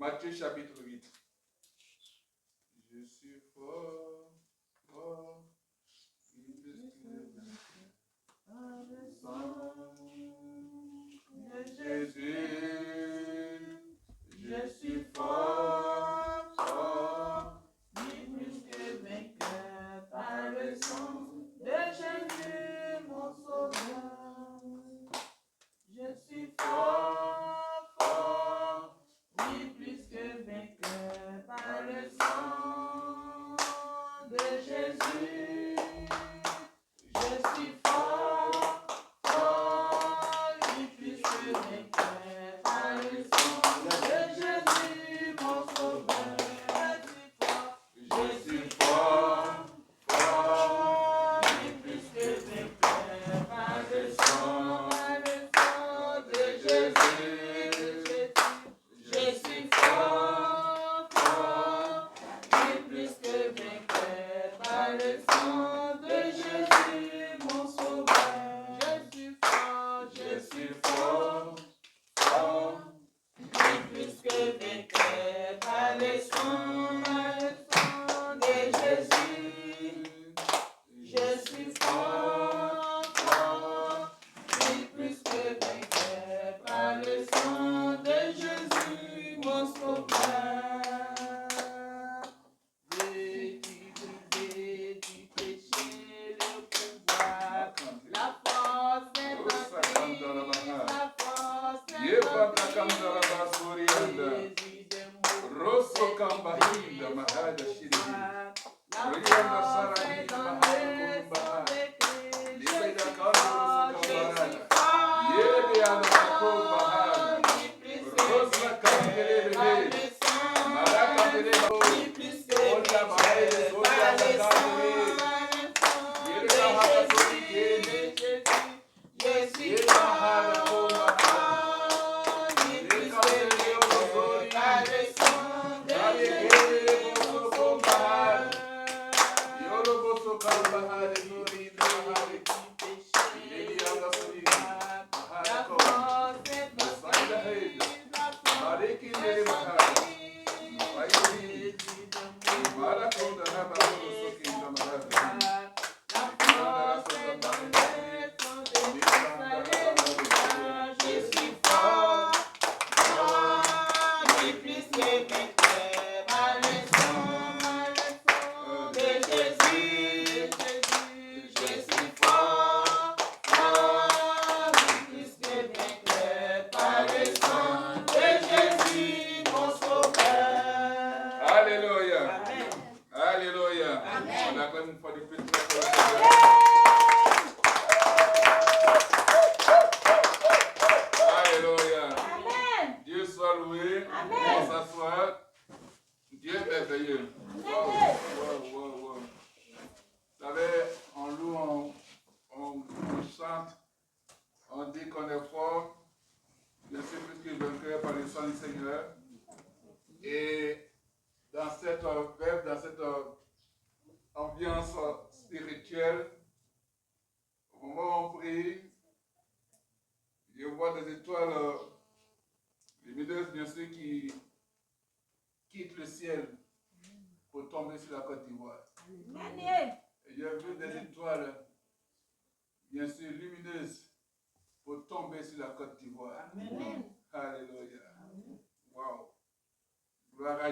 Matthieu chapitre 8. Je suis fort, fort, il plus que le sang de Jésus. Je suis fort, fort, ni plus que vainqueur par le sang de Jésus, mon sauveur. Je suis fort, fort, ni plus que vainqueur par le sang de Jésus. Je suis fort, fort, ni plus que vainqueur par le sang de Jésus, mon sauveur. Je suis fort, fort, ni plus que vainqueur par le sang de Jésus. Je suis fort, fort, ni plus que vainqueur par le sang de Jésus, mon sauveur. Je suis fort, fort, ni plus que vainqueur par le sang de Jésus. Je suis fort, fort, ni plus que vainqueur par le sang de Jésus, mon sauveur. Délivré du péché, le pouvoir, la force est en Christ, la force est en Christ. Jésus de mon Rosso Kambahinda Mahada Shiri. Rianda Sarahida Mahada Kumbahada. Libeda Kando Kumbahada. Yebe Anako Bahada. Rosa Kambere. Maraka Bere. Ola Bahada. Ola Kambere. Yebe Mahada Sori. Yebe Mahada Kumbahada.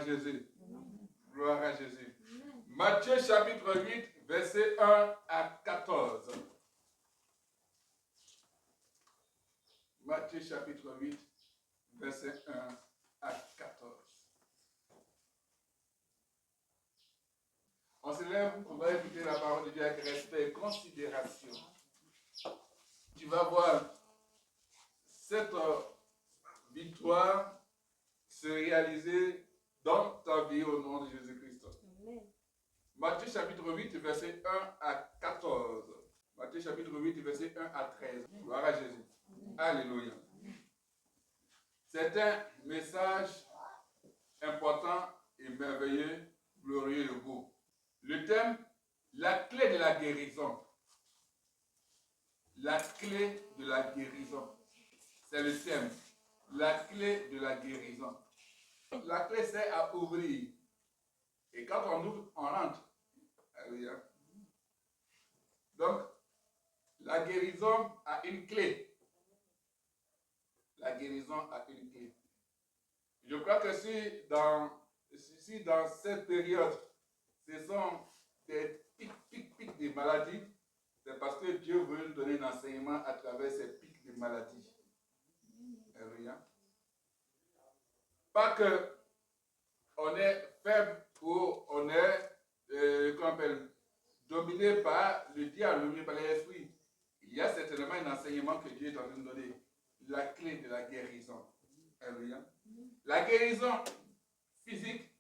Jésus. Gloire à Jésus. Matthieu chapitre 8, verset 1 à 14. Matthieu chapitre 8, verset 1 à 14. On se lève, on va écouter la parole de Dieu avec respect et considération. Tu vas voir cette victoire se réaliser dans ta vie au nom de Jésus-Christ. Matthieu chapitre 8, verset 1 à 14. Matthieu chapitre 8, verset 1 à 13. Gloire à Jésus. Alléluia. C'est un message important et merveilleux, glorieux et beau. Le thème, la clé de la guérison. La clé de la guérison. C'est le thème. La clé de la guérison. La clé, c'est à ouvrir. Et quand on ouvre, on rentre. Alléluia. Donc, la guérison a une clé. La guérison a une clé. Je crois que si dans cette période, ce sont des pics de maladies, c'est parce que Dieu veut nous donner un enseignement à travers ces pics de maladies. Alléluia. Pas que on est faible ou on est dominé par le diable, dominé par l'esprit. Il y a certainement un enseignement que Dieu est en train de nous donner. La clé de la guérison. Alléluia. La guérison physique,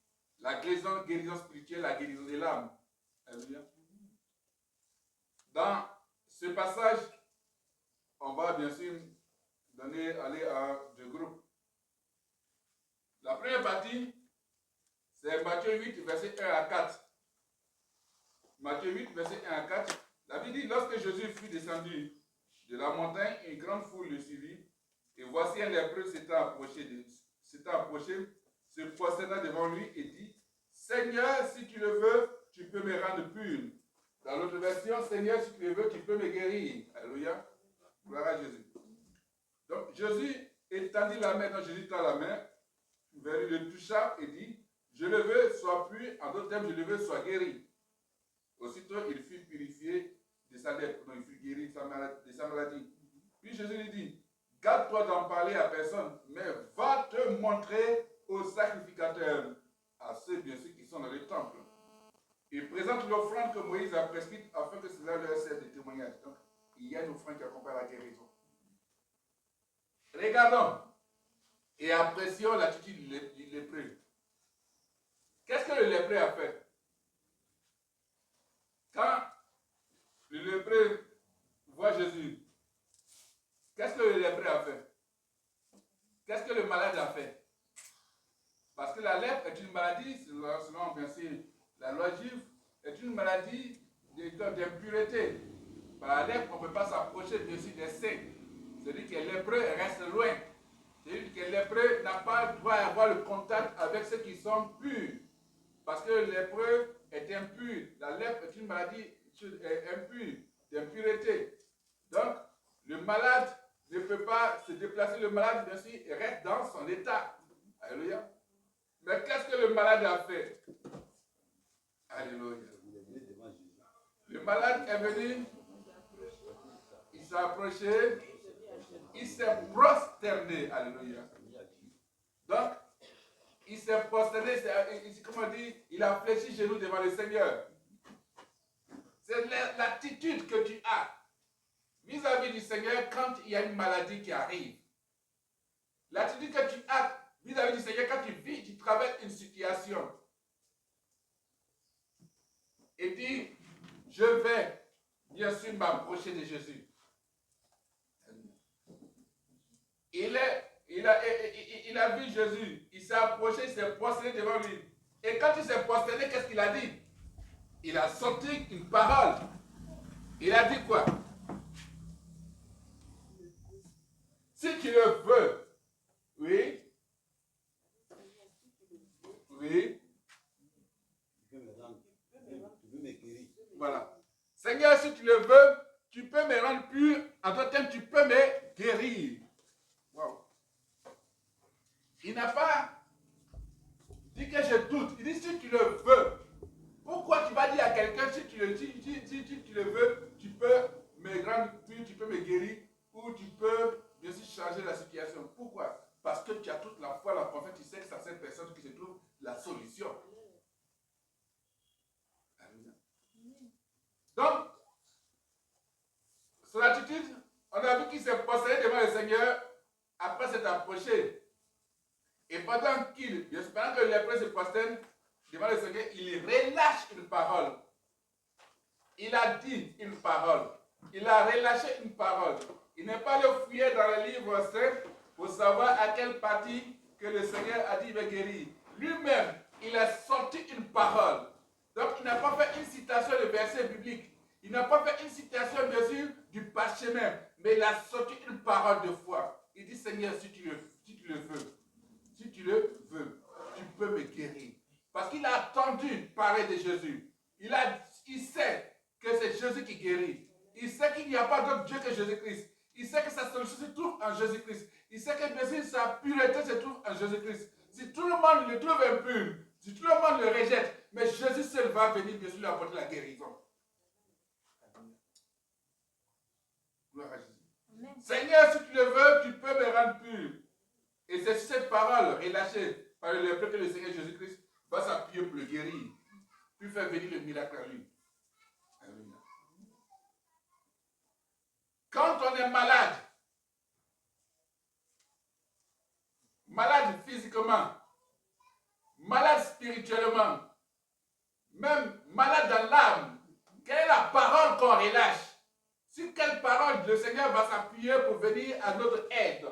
la guérison spirituelle, la guérison de l'âme. Alléluia. Dans ce passage, on va bien sûr aller à deux groupes. La première partie, c'est Matthieu 8, verset 1 à 4. Matthieu 8, verset 1 à 4. La Bible dit, lorsque Jésus fut descendu de la montagne, une grande foule le suivit. Et voici un lépreux s'étant approché, se prosterna devant lui et dit, Seigneur, si tu le veux, tu peux me rendre pur. Dans l'autre version, Seigneur, si tu le veux, tu peux me guérir. Alléluia. Gloire à Jésus. Donc, Jésus étendit la main, quand Jésus tend la main, vers lui, le toucha et dit, je le veux, sois pur. En d'autres termes, je le veux, sois guéri. Aussitôt, il fut purifié de sa lèpre. Donc, il fut guéri de sa maladie. Puis Jésus lui dit, garde-toi d'en parler à personne, mais va te montrer aux sacrificateurs, à ceux bien sûr qui sont dans le temple. Il présente l'offrande que Moïse a prescrite afin que cela leur serve de témoignage. Donc, il y a une offrande qui accompagne la guérison. Regardons et apprécions l'attitude du lépreux. Qu'est-ce que le lépreux a fait? Quand le lépreux voit Jésus, qu'est-ce que le lépreux a fait? Qu'est-ce que le malade a fait? Parce que la lèpre est une maladie, selon bien sûr la loi juive, est une maladie d'impureté. Par la lèpre, on ne peut pas s'approcher bien sûr des saints. Celui qui est lépreux reste loin. Celui qui est lépreux n'a pas le droit d'avoir le contact avec ceux qui sont purs. Parce que le lépreux est impur. La lèpre est une maladie impure, d'impureté. Donc, le malade ne peut pas se déplacer. Le malade, bien sûr, reste dans son état. Alléluia. Mais qu'est-ce que le malade a fait? Alléluia. Le malade est venu, il s'est approché, il s'est prosterné. Alléluia. Donc, il s'est prosterné, comment dire, il a fléchi genoux devant le Seigneur. C'est l'attitude que tu as vis-à-vis du Seigneur quand il y a une maladie qui arrive. L'attitude que tu as vis-à-vis du Seigneur quand tu vis, tu traverses une situation. Et dis, je vais bien sûr m'approcher de Jésus. Il a vu Jésus, il s'est approché, il s'est prosterné devant lui. Et quand il s'est prosterné, qu'est-ce qu'il a dit? Il a sorti une parole. Il a dit quoi? Si tu le veux, oui, oui, voilà. Seigneur, si tu le veux, tu peux me rendre pur. En d'autres termes, tu peux me guérir. Wow. Il n'a pas dit que je doute. Il dit si tu le veux. Pourquoi tu vas dire à quelqu'un si tu le veux, tu peux me rendre pur, tu peux me guérir ou tu peux bien sûr changer la situation. Pourquoi? Parce que tu as toute la foi, la confiance, tu sais que c'est à cette personne qui se trouve la solution. Donc, son attitude, on a vu qu'il s'est posté devant le Seigneur après s'être approché. Et pendant que le lépreux se prosterne devant le Seigneur, il relâche une parole. Il a dit une parole. Il a relâché une parole. Il n'est pas allé fouiller dans le livre saint pour savoir à quelle partie que le Seigneur a dit il va guérir. Lui-même, il a sorti une parole. Donc, il n'a pas fait une citation de verset biblique. Il n'a pas fait une citation, bien sûr, du parchemin. Mais il a sorti une parole de foi. Il dit, Seigneur, si tu le veux. Si tu le veux. peux me guérir. Parce qu'il a entendu parler de Jésus. Il sait que c'est Jésus qui guérit. Il sait qu'il n'y a pas d'autre Dieu que Jésus-Christ. Il sait que sa solution se trouve en Jésus-Christ. Il sait que bien sûr sa pureté se trouve en Jésus-Christ. Si tout le monde le trouve impur, si tout le monde le rejette, mais Jésus seul va venir bien sûr lui apporter la guérison. Gloire à Jésus. Amen. Seigneur, si tu le veux, tu peux me rendre pur. Et c'est cette parole relâchée par le lépreux que le Seigneur Jésus-Christ va s'appuyer pour le guérir. Puis faire venir le miracle à lui. Alléluia. Quand on est malade, malade physiquement, malade spirituellement, même malade dans l'âme, quelle est la parole qu'on relâche? Sur quelle parole le Seigneur va s'appuyer pour venir à notre aide?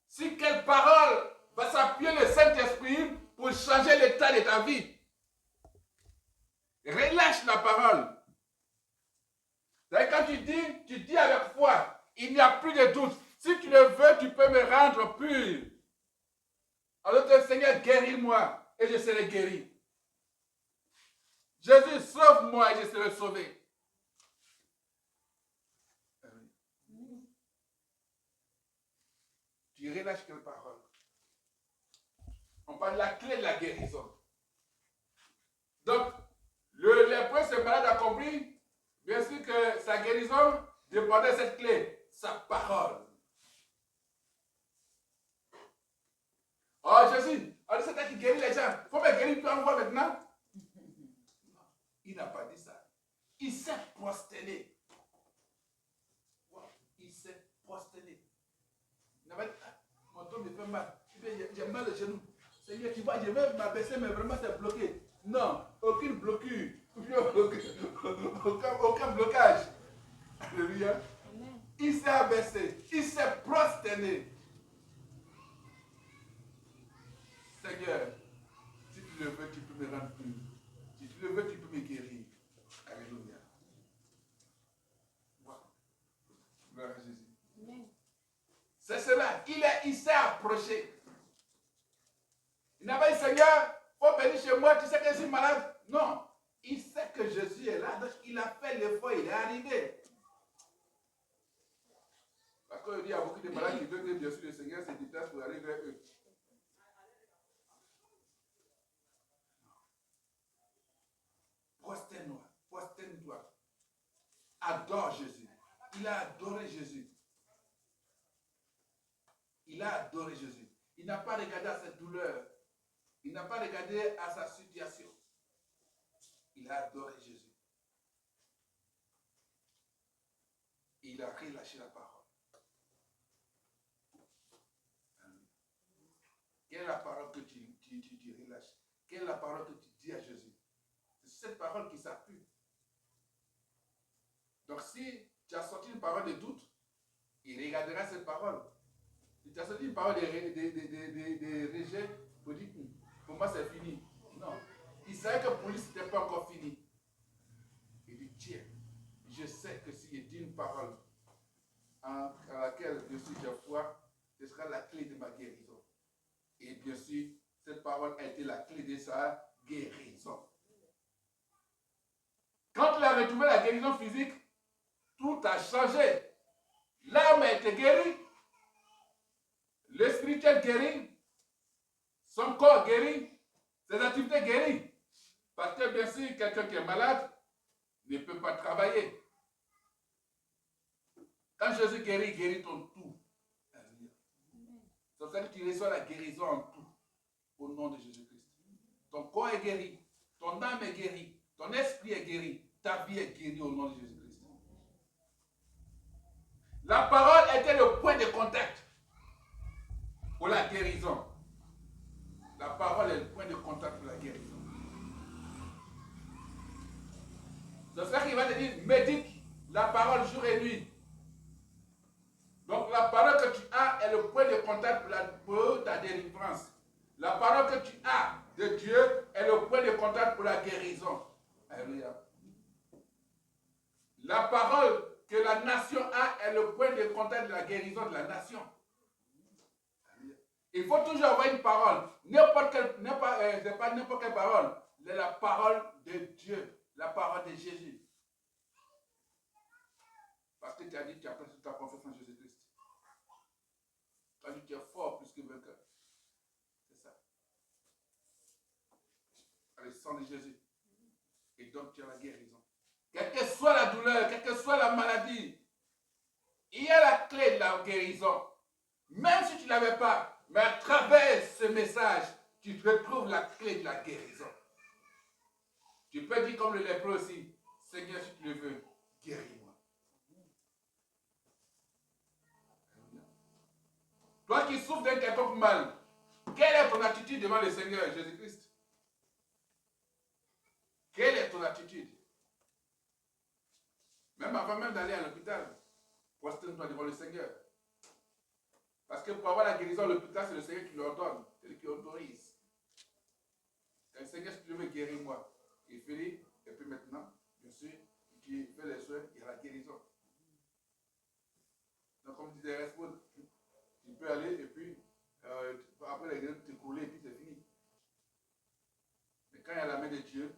Sur quelle parole va s'appuyer le Saint-Esprit pour changer l'état de ta vie? Relâche la parole. Quand tu dis avec foi, il n'y a plus de doute. Si tu le veux, tu peux me rendre pur. Alors que Seigneur, guéris-moi et je serai guéri. Jésus, sauve-moi et je serai sauvé. Tu relâches quelle parole? On parle de la clé de la guérison. Donc, le lépreux, ce malade a compris, bien sûr que sa guérison dépendait de cette clé, sa parole. Oh Jésus, c'est toi qui guéris les gens. Il faut me guérir toi en voix maintenant. Il n'a pas dit ça. Il s'est prosterné. Il s'est prosterné. Il n'a pas dit, mon dos me fait mal. J'ai mal au genou. Seigneur, tu vois, je vais m'abaisser, mais vraiment c'est bloqué. Non, aucune blocure. Aucun blocage. Alléluia. Il s'est abaissé. Il s'est prosterné. Seigneur, si tu le veux, tu peux me rendre pur. Si tu le veux, tu peux me guérir. Alléluia. Wow. Gloire à Jésus. C'est cela. Il s'est approché. Il n'a pas dit, Seigneur, il faut venir chez moi, tu sais que je suis malade. Non. Il sait que Jésus est là, donc il a fait l'effort, il est arrivé. Parce qu'il dit, il y a beaucoup de malades qui veulent que bien sûr le Seigneur se déplace pour aller vers eux. Prosterne-toi. Adore Jésus. Il a adoré Jésus. Il a adoré Jésus. Il n'a pas regardé à cette douleur. Il n'a pas regardé à sa situation. Il a adoré Jésus. Et il a relâché la parole. Quelle est la parole que tu relâches? Quelle est la parole que tu dis à Jésus? C'est cette parole qui s'appuie. Donc si tu as sorti une parole de doute, il regardera cette parole. Si tu as sorti une parole de rejet, il dire, pour moi c'est fini. Non. Il savait que pour lui ce n'était pas encore fini. Il dit, tiens, je sais que si je dis une parole à laquelle je suis de foi, ce sera la clé de ma guérison. Et bien sûr, cette parole a été la clé de sa guérison. Quand il a retrouvé la guérison physique, tout a changé. L'âme a été guérie, le spirituel guéri, son corps guéri, ses activités guéries. Parce que bien sûr, quelqu'un qui est malade ne peut pas travailler. Quand Jésus guérit, il guérit ton tout. C'est pour ça que tu reçois la guérison en tout. Au nom de Jésus-Christ. Ton corps est guéri, ton âme est guérie, ton esprit est guéri, ta vie est guérie au nom de Jésus-Christ. La parole était le point de contact pour la guérison. La parole est le point de contact pour la guérison. C'est ça qu'il va te dire, médite la parole jour et nuit. Donc la parole que tu as est le point de contact pour ta délivrance. La parole que tu as de Dieu est le point de contact pour la guérison. Alléluia. La parole que la nation a est le point de contact de la guérison de la nation. Il faut toujours avoir une parole. C'est pas n'importe quelle parole. C'est la parole de Dieu. La parole de Jésus. Parce que tu as dit que tu as pris ta confiance en Jésus-Christ. Tu as dit que tu es fort plus que vainqueur. C'est ça. Avec le sang de Jésus. Et donc tu as la guérison. Quelle que soit la douleur, quelle que soit la maladie, il y a la clé de la guérison. Même si tu ne l'avais pas, mais à travers ce message, tu retrouves la clé de la guérison. Tu peux dire comme le lépreux aussi, Seigneur, si tu le veux, guéris-moi. Toi qui souffres d'un quelconque mal, quelle est ton attitude devant le Seigneur Jésus-Christ? Quelle est ton attitude? Même avant même d'aller à l'hôpital, prosterne-toi devant le Seigneur. Parce que pour avoir la guérison à l'hôpital, c'est le Seigneur qui l'ordonne, c'est lui qui autorise. Et le Seigneur, si tu veux, guéris-moi. Il fait, et puis maintenant, bien sûr, tu fais les soins, il y a la guérison. Donc, comme disait Respawn, tu peux aller et puis, après la guérison, t'écrouler et puis c'est fini. Mais quand il y a la main de Dieu,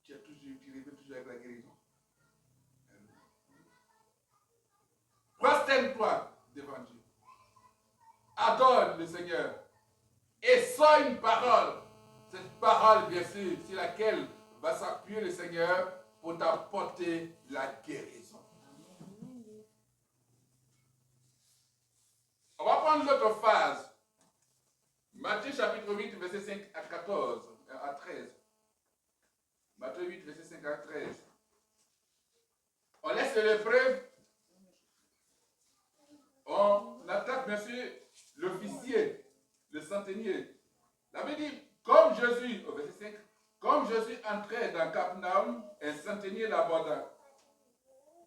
tu reviens toujours avec la guérison. Prosterne-toi devant Dieu. Adore le Seigneur. Et sors une parole. Cette parole, bien sûr, sur laquelle va s'appuyer le Seigneur pour t'apporter la guérison. On va prendre l'autre phase. Matthieu chapitre 8, verset 5 à 14, à 13. Matthieu 8, verset 5 à 13. On laisse l'épreuve. On attaque, bien sûr, l'officier, le centenier. La Bible dit, comme Jésus, au verset 5, comme Jésus entrait dans Capernaum, un centenier l'aborda.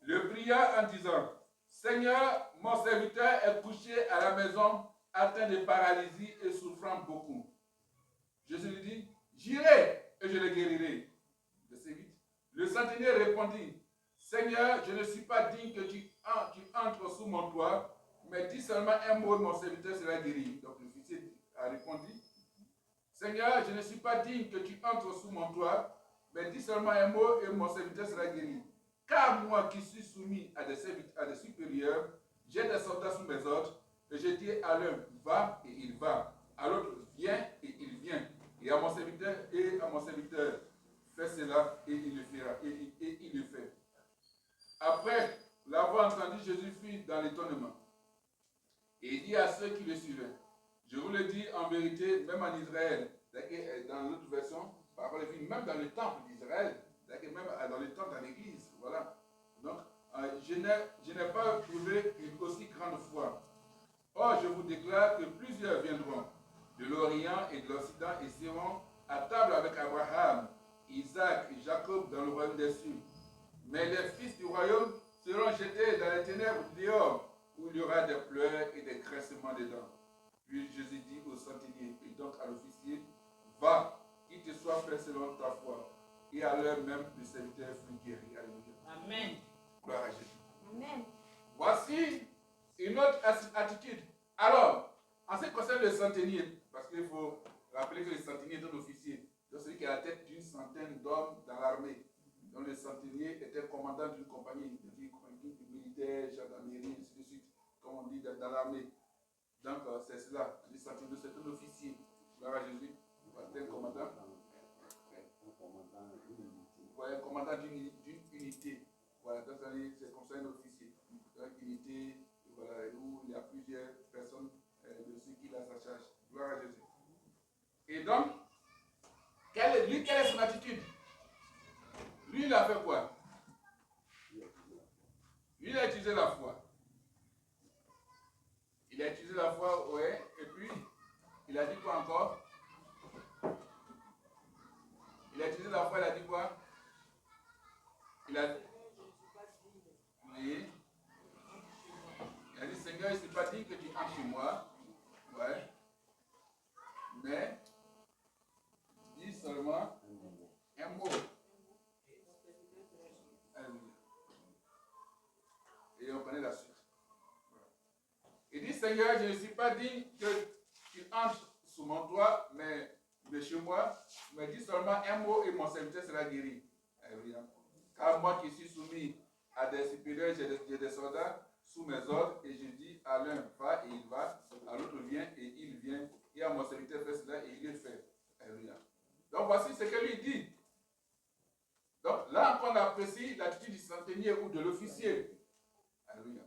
Le pria en disant, Seigneur, mon serviteur est couché à la maison, atteint de paralysie et souffrant beaucoup. Jésus lui dit, j'irai et je le guérirai. Verset 8. Le centenier répondit, Seigneur, je ne suis pas digne que tu entres sous mon toit, mais dis seulement un mot et mon serviteur sera guéri. Donc l'officier a répondu, Seigneur, je ne suis pas digne que tu entres sous mon toit, mais dis seulement un mot et mon serviteur sera guéri. Car moi qui suis soumis à des supérieurs, j'ai des soldats sous mes ordres, et je dis à l'un, va et il va, à l'autre, viens et il vient, et à mon serviteur, fais cela et il le fera, et il le fait. Après l'avoir entendu, Jésus fut dans l'étonnement. Et il dit à ceux qui le suivaient, je vous le dis en vérité, même en Israël, dans l'autre version, parole est même dans le temple d'Israël, même dans le temple, dans l'église, voilà. Donc, je n'ai pas trouvé une aussi grande foi. Or, je vous déclare que plusieurs viendront de l'Orient et de l'Occident et seront à table avec Abraham, Isaac et Jacob dans le royaume des cieux. Mais les fils du royaume seront jetés dans les ténèbres dehors, où il y aura des pleurs et des graissements de dents. Puis Jésus dit au centenier et donc à l'officier, va, qu'il te soit fait selon ta foi. Et à l'heure même, le serviteur fut guéri. Alléluia. Amen. Gloire à Jésus. Amen. Voici une autre attitude. Alors, en ce qui concerne le centenier, parce qu'il faut rappeler que le centenier est un officier, donc celui qui est à la tête d'une centaine d'hommes dans l'armée. Donc le centenier était commandant d'une compagnie militaire, gendarmerie, ainsi de suite, comme on dit dans l'armée. Donc c'est cela, le centenier, c'est un officier. Gloire à Jésus. C'est un commandant. Ouais, un commandant d'une unité. Voilà, donc c'est comme ça un officier. Une unité, voilà, où il y a plusieurs personnes de ceux qui a sa charge. Gloire à Jésus. Et donc, quelle est son attitude? Lui, il a fait quoi? Lui, il a utilisé la foi. Il a utilisé la foi, ouais, et puis, il a dit quoi encore? Il a utilisé la foi, il a dit quoi? Il a dit, oui. Il a dit, Seigneur, je ne suis pas dit que tu entres chez moi. Ouais. Mais, dis seulement un mot. comprenez la suite. Voilà. Il dit, Seigneur, je ne suis pas digne que tu entres sous mon toit, mais de chez moi, mais dis seulement un mot et mon serviteur sera guéri. Alléluia. Car moi qui suis soumis à des supérieurs, j'ai des soldats sous mes ordres, et je dis à l'un, va et il va, à l'autre viens et il vient, et à mon serviteur fait cela et il le fait. Alléluia. Donc voici ce que lui dit. Donc là encore on apprécie l'attitude du centenier ou de l'officier. Alléluia.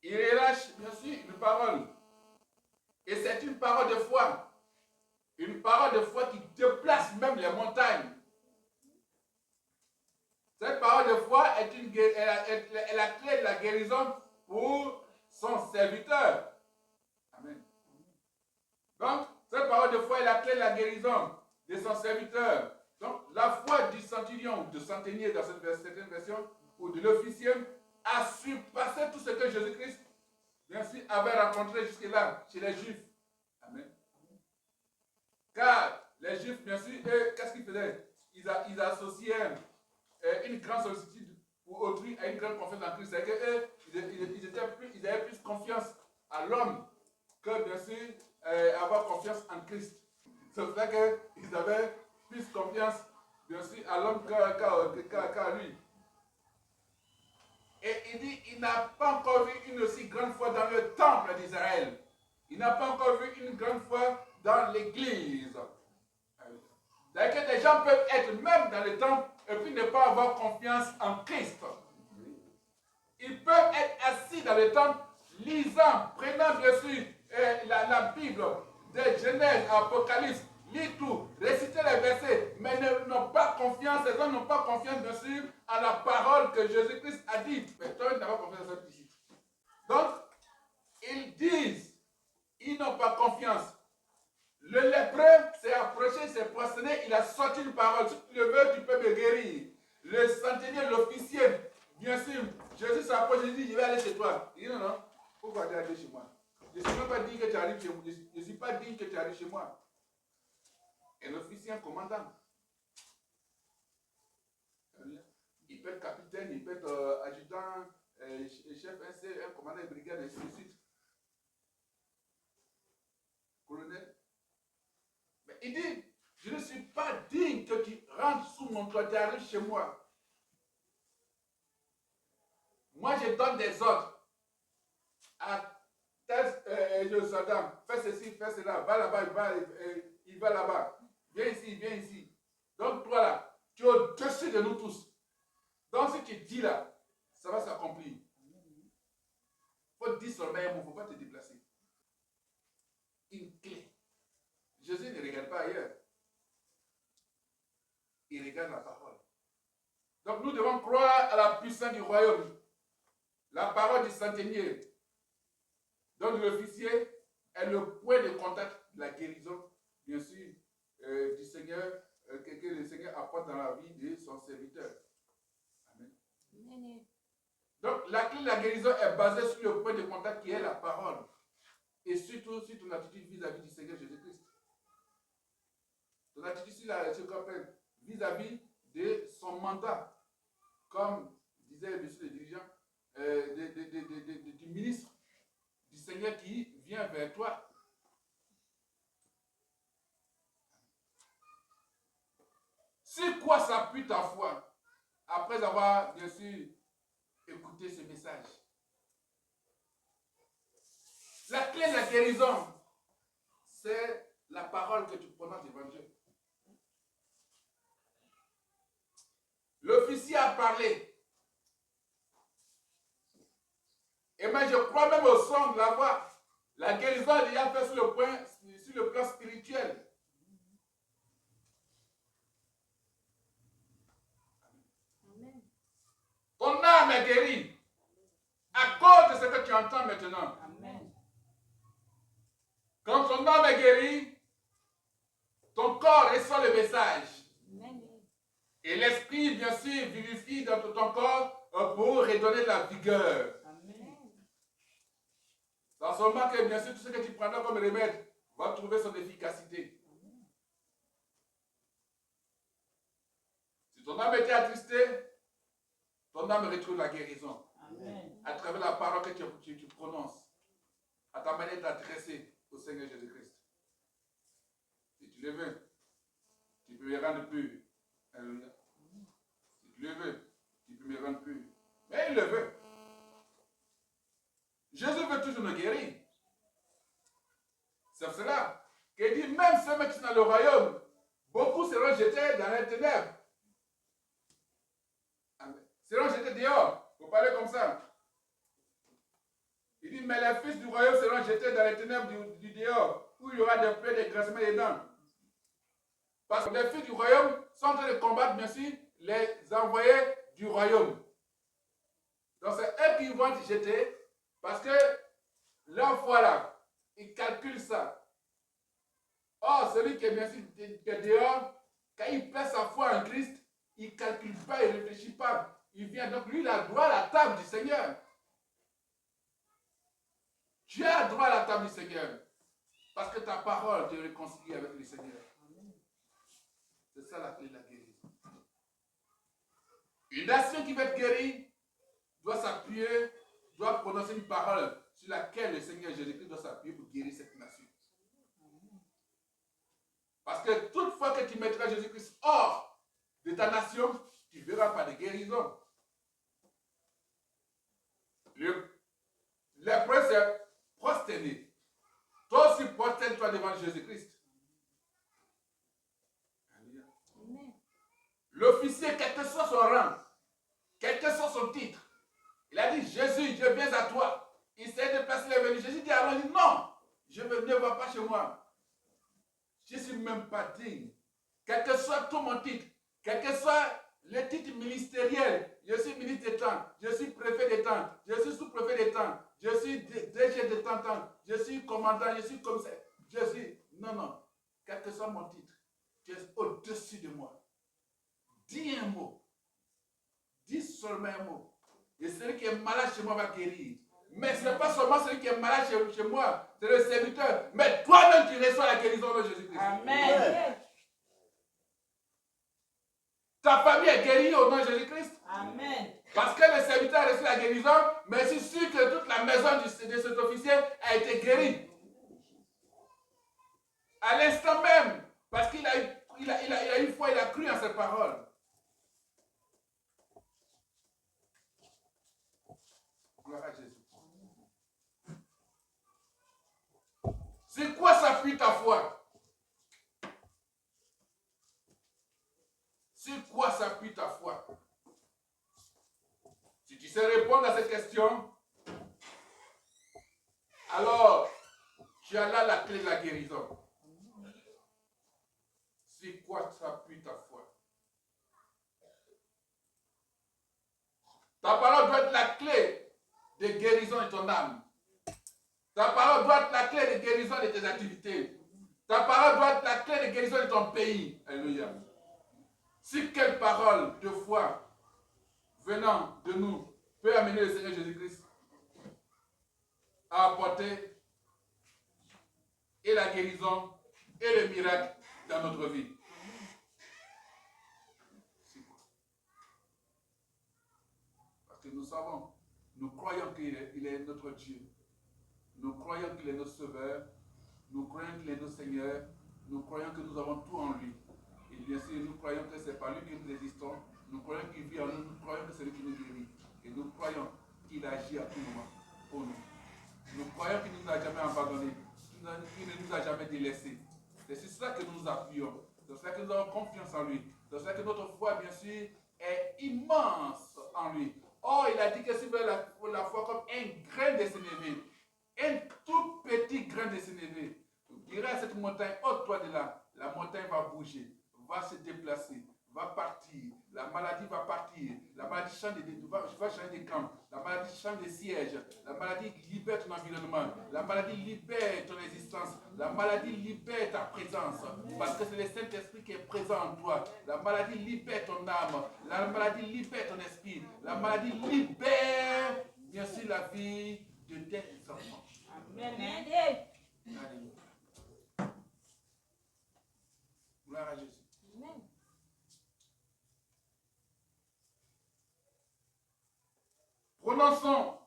Il relâche bien sûr une parole. Et c'est une parole de foi. Une parole de foi qui déplace même les montagnes. Cette parole de foi est la clé de la guérison pour son serviteur. Amen. Donc, cette parole de foi est la clé de la guérison de son serviteur. Donc, la foi du centurion ou du centenier dans certaine version, ou de l'officier, a surpassé tout ce que Jésus-Christ, bien sûr, avait rencontré jusque-là chez les Juifs. Amen. Car les Juifs, bien sûr, eux, qu'est-ce qu'ils faisaient? Ils associaient une grande sollicitude pour autrui à une grande confiance en Christ. C'est-à-dire qu'eux, ils avaient plus confiance à l'homme que, bien sûr, avoir confiance en Christ. C'est pour ça qu'ils avaient plus confiance, bien sûr, à l'homme qu'à lui. Et il dit, il n'a pas encore vu une aussi grande foi dans le temple d'Israël. Il n'a pas encore vu une grande foi dans l'église. C'est-à-dire que des gens peuvent être même dans le temple et puis ne pas avoir confiance en Christ. Ils peuvent être assis dans le temple, lisant, prenant bien sûr la Bible, de Genèse à Apocalypse, lire tout, réciter les versets, mais n'ont pas confiance, les gens n'ont pas confiance bien sûr à la parole que Jésus-Christ a dit. Mais toi, tu n'as pas confiance à ça ici. Donc, ils disent, ils n'ont pas confiance. Le lépreux s'est approché, s'est prosterné, il a sorti une parole. Si tu le veux, tu peux me guérir. Le centenier, l'officier, bien sûr, Jésus s'approche et dit, je vais aller chez toi. Il dit, non, non, pourquoi tu es allé chez moi? Je ne suis même pas dit que tu arrives chez moi. Je ne suis pas dit que tu arrives chez moi. Et l'officier, un commandant. Il peut être capitaine, il peut être adjudant, chef, un commandant de brigade, et ainsi de suite. Colonel. Mais il dit, je ne suis pas digne que tu rentres sous mon toit, tu arrives chez moi. Moi, je donne des ordres à tel soldat, fais ceci, fais cela, va là-bas, il va là-bas. Viens ici, viens ici. Donc toi là, tu es au-dessus de nous tous. Donc si tu dis là, ça va s'accomplir. Il faut dire seulement un mot, il ne faut pas te déplacer. Une clé. Jésus ne regarde pas ailleurs. Il regarde la parole. Donc nous devons croire à la puissance du royaume. La parole du centenier. Donc l'officier est le point de contact de la guérison, bien sûr, du Seigneur, que le Seigneur apporte dans la vie de son serviteur. Amen. Amen. Donc la clé de la guérison est basée sur le point de contact qui est la parole. Et surtout sur ton attitude vis-à-vis du Seigneur Jésus-Christ. Ton attitude sur ce qu'on appelle vis-à-vis de son mandat. Comme disait monsieur le dirigeant du ministre du Seigneur qui vient vers toi. Sur quoi s'appuie ta foi après avoir bien sûr écouté ce message? La clé de la guérison, c'est la parole que tu prononces devant Dieu. L'officier a parlé. Et moi, je crois même au son de la voix. La guérison est déjà faite sur le plan spirituel. Amen. Ton âme est guérie à cause de ce que tu entends maintenant. Amen. Quand ton âme est guérie, ton corps reçoit le message. Amen. Et l'esprit, bien sûr, vivifie dans ton corps pour redonner de la vigueur. Dans ce moment que, bien sûr, tout ce que tu prendras comme remède va trouver son efficacité. Si ton âme était attristée, ton âme retrouve la guérison. À travers la parole que tu prononces, à ta manière d'adresser au Seigneur Jésus-Christ. Si tu le veux, tu peux me rendre pur. Alléluia. Si tu le veux, tu peux me rendre pur. Mais il le veut. Jésus veut toujours nous guérir. C'est cela qu'il dit, même ceux qui sont dans le royaume, beaucoup seront jetés dans les ténèbres. Amen. Seront jetés dehors. Il faut parler comme ça. Il dit, mais les fils du royaume seront jetés dans les ténèbres du dehors, où il y aura des plaies, des grincements des dents. Parce que les fils du royaume sont en train de combattre, bien sûr, les envoyés du royaume. Donc c'est eux qui vont être jetés, parce que leur foi là, ils calculent ça. Or, celui qui est bien sûr dehors, quand il perd sa foi en Christ, il ne calcule pas, il ne réfléchit pas. Il vient, donc lui, il a droit à la table du Seigneur. Tu as droit à la table du Seigneur. Parce que ta parole te réconcilie avec le Seigneur. C'est ça la clé de la guérison. Une nation qui va être guérie doit s'appuyer, doit prononcer une parole sur laquelle le Seigneur Jésus-Christ doit s'appuyer pour guérir cette nation. Parce que toute fois que tu mettras Jésus-Christ hors de ta nation, tu ne verras pas de guérison. La preuve, c'est prosterner. Toi aussi, prosterne-toi devant Jésus-Christ. L'officier, quel que soit son rang, quel que soit son titre, il a dit, Jésus, je viens à toi. Il s'est déplacé, il est venu. Jésus dit alors, non, je ne vois pas chez moi. Je ne suis même pas digne. Quel que soit tout mon titre, quel que soit le titre ministériel, je suis ministre d'État, je suis préfet d'État, je suis sous-préfet d'État, je suis DG de temps, je suis commandant, je suis commissaire, je suis... Non, quel que soit mon titre, tu es au-dessus de moi. Dis un mot, dis seulement un mot, et celui qui est malade chez moi va guérir. Mais ce n'est pas seulement celui qui est malade chez moi, c'est le serviteur. Mais toi-même, tu reçois la guérison de Jésus-Christ. Amen. Ta famille est guérie au nom de Jésus-Christ. Amen. Parce que le serviteur a reçu la guérison, mais je suis sûr que toute la maison de cet officier a été guérie. À l'instant même, parce qu'il a une foi, il a cru en ses paroles. Gloire à Jésus. C'est quoi s'appuie ta foi? C'est quoi s'appuie ta foi? Si tu sais répondre à cette question, alors tu as là la clé de la guérison. C'est quoi s'appuie ta foi? Ta parole doit être la clé de guérison de ton âme. Ta parole doit être la clé de guérison de tes activités. Ta parole doit être la clé de guérison de ton pays. Alléluia. Si quelle parole de foi venant de nous peut amener le Seigneur Jésus-Christ à apporter et la guérison et le miracle dans notre vie. Parce que nous savons, nous croyons qu'il est notre Dieu. Nous croyons qu'il est notre Sauveur. Nous croyons qu'il est notre Seigneur. Nous croyons que nous avons tout en lui. Et bien sûr, nous croyons que c'est par lui que nous existons. Nous croyons qu'il vit en nous. Nous croyons que c'est lui qui nous guérit. Et nous croyons qu'il agit à tout moment pour nous. Nous croyons qu'il ne nous a jamais abandonnés. Qu'il ne nous a jamais délaissés. C'est sur cela que nous nous appuyons. C'est sur cela que nous avons confiance en lui. C'est sur cela que notre foi, bien sûr, est immense en lui. Or, il a dit que si vous avez la foi comme un grain de sénévé, un tout petit grain de sénévé, vous direz à cette montagne, ôte-toi de là. La montagne va bouger, va se déplacer, va partir. La maladie va partir. La maladie va changer de camp. La maladie change de siège. La maladie libère ton environnement. La maladie libère ton existence. La maladie libère ta présence. Parce que c'est le Saint-Esprit qui est présent en toi. La maladie libère ton âme. La maladie libère ton esprit. La maladie libère, bien sûr, la vie de tes enfants. Amen. Alléluia. Gloire à Jésus. Amen. prononçons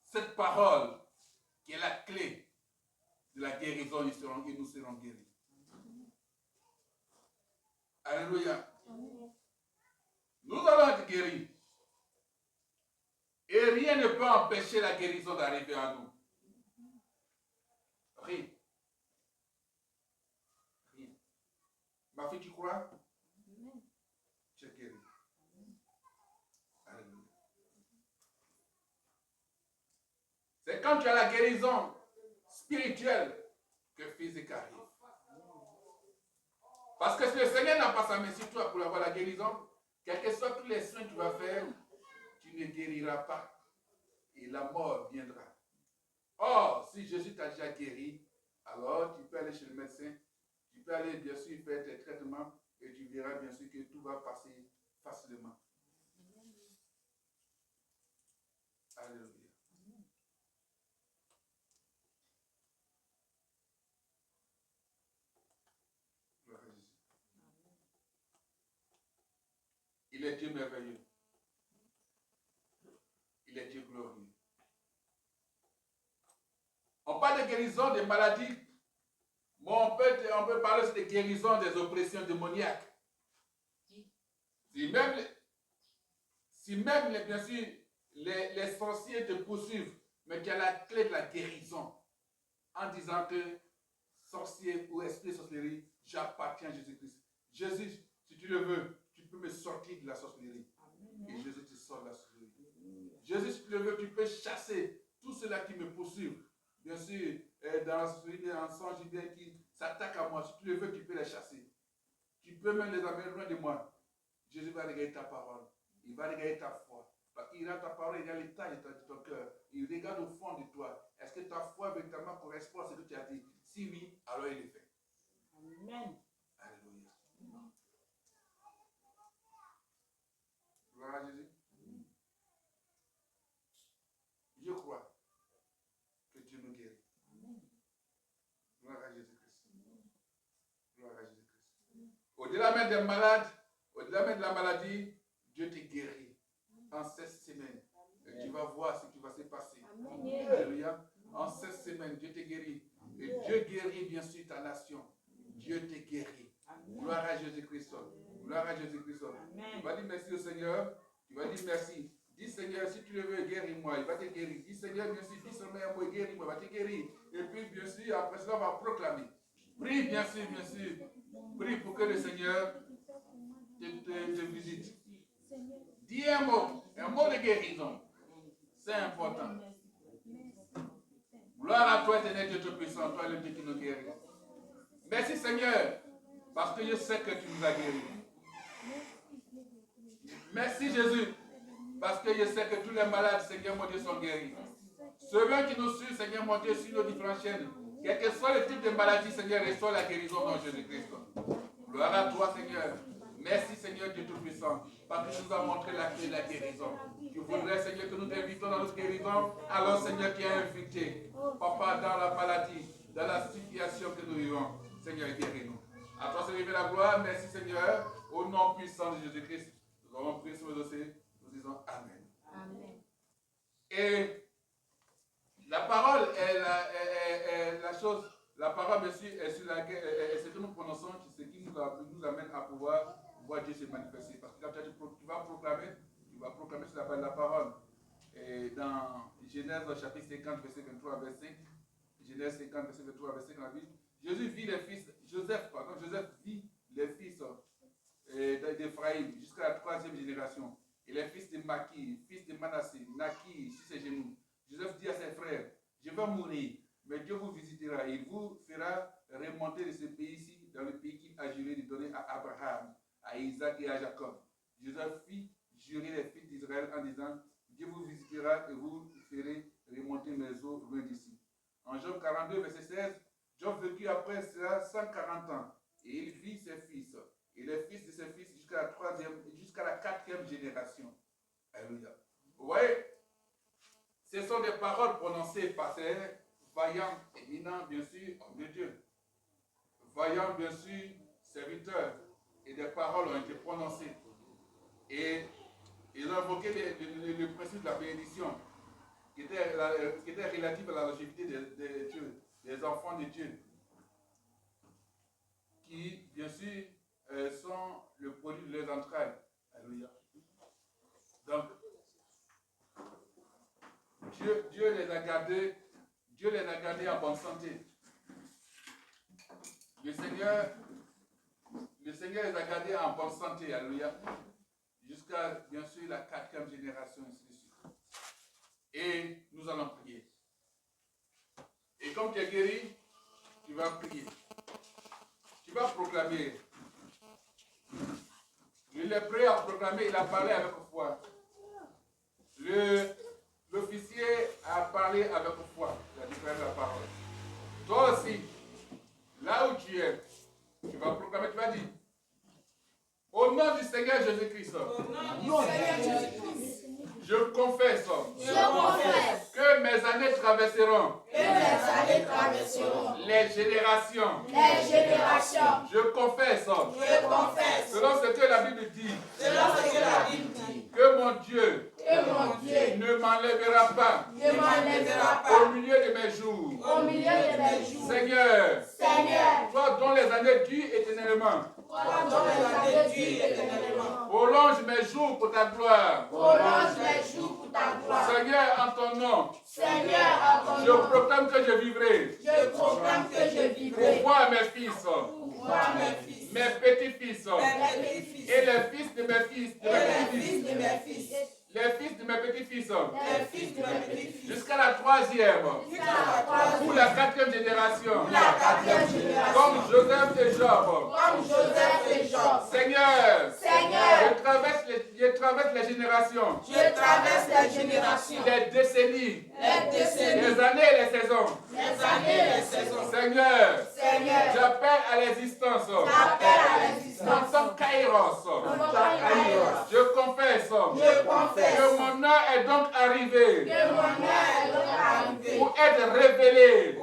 cette parole qui est la clé de la guérison et nous serons guéris. Alléluia. Nous allons être guéris. Et rien ne peut empêcher la guérison d'arriver à nous. Rien. Rien. Ma fille, tu crois? Tu es guérie. Alléluia. C'est quand tu as la guérison spirituelle que physique arrive. Parce que si le Seigneur n'a pas sa main sur toi pour avoir la guérison, quels que soient tous les soins que tu vas faire, tu ne guériras pas. Et la mort viendra. Or, si Jésus t'a déjà guéri, alors tu peux aller chez le médecin, tu peux aller bien sûr faire tes traitements et tu verras bien sûr que tout va passer facilement. Alléluia. Gloire à Jésus. Il est Dieu merveilleux. Il est Dieu glorieux. On parle de guérison des maladies, mais on peut parler aussi de guérison des oppressions démoniaques. Si même bien sûr, les sorciers te poursuivent, mais qu'il y a la clé de la guérison, en disant que sorcier ou esprit de sorcellerie, j'appartiens à Jésus-Christ. Jésus, si tu le veux, tu peux me sortir de la sorcellerie. Et Jésus te sort de la sorcellerie. Jésus, si tu le veux, tu peux chasser tous ceux-là qui me poursuivent. Bien sûr, dans la sorcellerie, en songe, bien qui s'attaquent à moi. Si tu le veux, tu peux les chasser. Tu peux même les amener loin de moi. Jésus va regarder ta parole. Il va regarder ta foi. Parce qu'il regarde ta parole, il regarde l'état de ton cœur. Il regarde au fond de toi. Est-ce que ta foi véritablement correspond à ce que tu as dit? Si oui, alors il est fait. Amen. Alléluia. Gloire à Jésus. Je crois que Dieu nous guérit. Gloire à Jésus-Christ. Gloire à Jésus-Christ. Au-delà même des malades, au-delà même de la maladie, Dieu te guérit en 16 semaines. Et tu vas voir ce qui va se passer. Alléluia. En 16 semaines, Dieu te guérit. Et Dieu guérit bien sûr ta nation. Dieu te guérit. Gloire à Jésus-Christ. Gloire à Jésus-Christ. Tu vas dire merci au Seigneur. Tu vas dire merci. Dis Seigneur, si tu le veux, guéris-moi. Il va te guérir. Dis Seigneur, bien sûr, dis seulement un mot, guéris-moi. Il va te guérir. Et puis, bien sûr, après cela, on va proclamer. Prie, bien sûr, bien sûr. Prie pour que le Seigneur te visite. Dis un mot de guérison. C'est important. Gloire à toi, éternel Dieu Tout-Puissant, toi le Dieu qui nous guérit. Merci Seigneur, parce que je sais que tu nous as guéris. Merci Jésus, parce que je sais que tous les malades, Seigneur mon Dieu, sont guéris. Ceux qui nous suivent, Seigneur mon Dieu, sur nos différentes chaînes, quel que soit le type de maladie, Seigneur, reçois la guérison dans Jésus-Christ. Gloire à toi, Seigneur. Merci, Seigneur Dieu Tout-Puissant, parce que tu nous as montré la clé de la guérison. Tu voudrais, Seigneur, que nous t'invitons dans notre guérison. Alors, Seigneur, qui est infecté, Papa, dans la maladie, dans la situation que nous vivons, Seigneur, guéris-nous. À toi, Seigneur, la gloire. Merci, Seigneur. Au nom puissant de Jésus-Christ, nous avons prié sur le dossier. Nous disons Amen. Amen. Et la parole est la chose. La parole, bien sûr, est sur laquelle, ce que nous prononçons, ce qui nous amène à pouvoir voir Dieu se manifester. Parce que quand tu vas proclamer sur la base de la parole. Et dans Genèse chapitre 50, verset 23 à 25, Genèse 50, verset 23 à 25, la Bible, Joseph vit les fils d'Ephraïm jusqu'à la 3e génération. Et les fils de Maki, fils de Manassé, naquirent sur ses genoux. Joseph dit à ses frères, je vais mourir, mais Dieu vous visitera et il vous fera remonter de ce pays-ci dans le pays qu'il a juré de donner à Abraham, à Isaac et à Jacob. Joseph fit jurer les fils d'Israël en disant, Dieu vous visitera et vous ferez remonter mes eaux loin d'ici. En Job 42, verset 16, Job vécut après cela 140 ans et il vit ses fils et les fils de ses fils jusqu'à la 4e génération. Alléluia. Vous voyez, ce sont des paroles prononcées par ces vaillants, éminents, bien sûr, hommes de Dieu. Vaillants, bien sûr, serviteurs. Et des paroles ont été prononcées. Et Ils ont invoqué le principe de la bénédiction qui était relatif à la longévité de Dieu, des enfants de Dieu, qui, bien sûr, sont le produit de leurs entrailles. Alléluia. Donc, Dieu les a gardés en bonne santé. Le Seigneur les a gardés en bonne santé, alléluia, jusqu'à, bien sûr, la 4e génération, ainsi de suite. Et nous allons prier. Et comme tu es guéri, tu vas prier. Tu vas proclamer. Il est prêt à proclamer, il a parlé avec foi. L'officier a parlé avec foi, il a déclaré la parole. Toi aussi, là où tu es, tu vas proclamer, tu vas dire, au nom du Seigneur Jésus-Christ, je confesse que mes années traverseront les générations. Je confesse selon ce que la Bible dit que mon Dieu ne m'enlèvera pas au milieu de mes jours. Seigneur, toi dont les années durent éternellement, prolonge mes jours pour ta gloire. Seigneur, en ton nom, je proclame que je vivrai pour voir mes fils, mes petits-fils et les fils de mes fils, les fils de mes petits-fils, jusqu'à la 3e ou la 4e génération, comme Joseph et Job. Seigneur, je traverse les générations, les décennies, les années et les saisons. Seigneur, j'appelle à l'existence mon temps Kairos. Je confesse que mon heure est donc arrivée pour être révélé.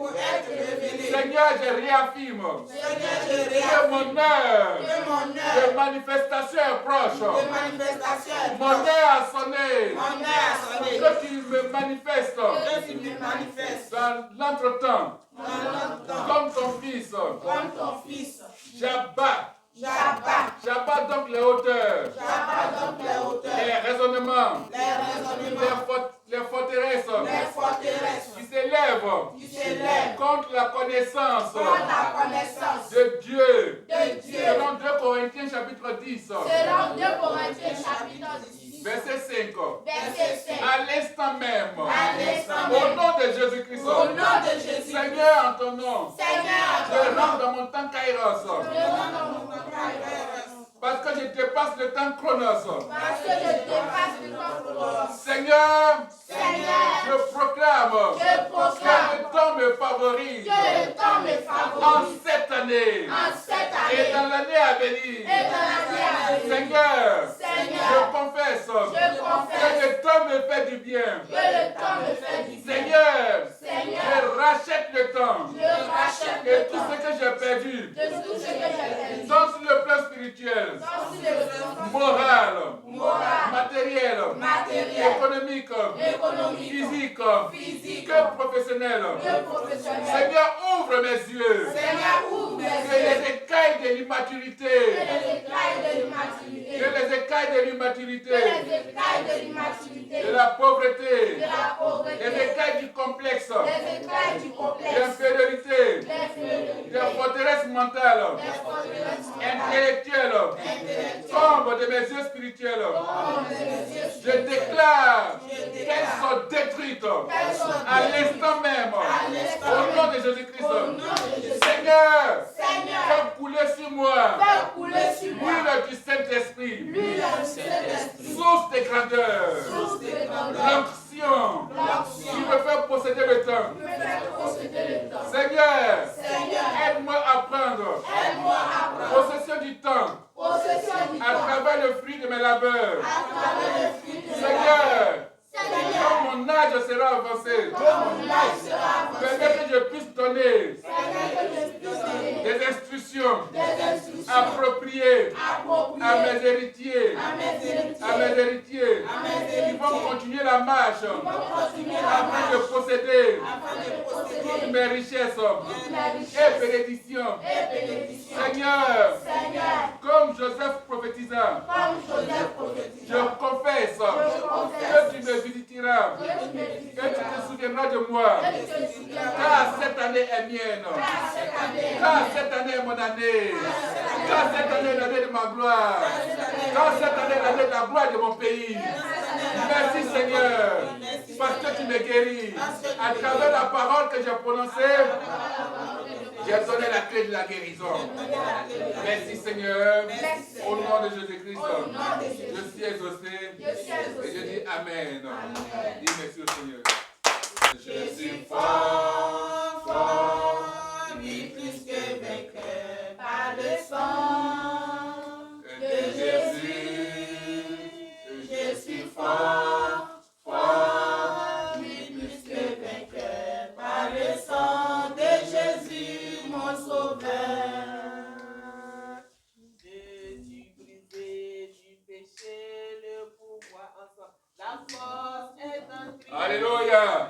Seigneur, je réaffirme que mon heure de manifestation est proche. Mon heure a sonné. Que tu me manifestes dans l'entretemps comme ton fils. J'abat donc les hauteurs, les raisonnements, les forteresses qui s'élèvent contre la connaissance de Dieu. Selon 2 Corinthiens chapitre 10. Verset 5. À l'instant même, au nom de Jésus-Christ, Seigneur, en ton nom, je rentre dans mon temps Kairos. Parce que je dépasse le temps Chronos. Seigneur, je proclame que le temps me favorise en cette année et dans l'année à venir. Seigneur, je confesse que le temps me fait du bien. Seigneur, je rachète le temps et tout ce que j'ai perdu, tant sur le plan spirituel, moral, matériel, économique, physique, que professionnel. Seigneur, ouvre mes yeux. Que les écailles de l'immaturité, de la pauvreté, des écailles du complexe, de l'infériorité, des forteresses mentales, intellectuelles, tombent de mes yeux spirituels. Je déclare qu'elles sont détruites à l'instant même, au nom de Jésus-Christ. Seigneur, fais couler sur moi l'huile du Saint-Esprit, source de grandeur, l'onction qui me fait posséder le temps. Seigneur, aide-moi à prendre possession du temps à travers le fruit de mes labeurs. Seigneur, quand mon âge sera avancé, permets que je puisse donner des instructions approprié à mes héritiers, qui vont continuer la marche afin de posséder toutes mes richesses et bénédictions. Seigneur, comme Joseph prophétisa, je confesse que tu me visiteras, que tu te souviendras de moi, car cette année est mienne, car cette année est mon année, car cette année est l'année de ma gloire, car cette année est l'année de la gloire de mon pays. Merci Seigneur, parce que tu me guéris. À travers la parole que j'ai prononcée, j'ai donné la clé de la guérison. Merci Seigneur, au nom de Jésus-Christ, je suis exaucé et je dis Amen. Dis merci au Seigneur. Je suis fort, fort, oui, plus que vainqueur par le sang de Jésus. Je suis fort, fort, oui, plus que vainqueur par le sang de Jésus, mon sauveur. Jésus brisé du péché, le pouvoir ensemble. La force est en Christ. Alléluia.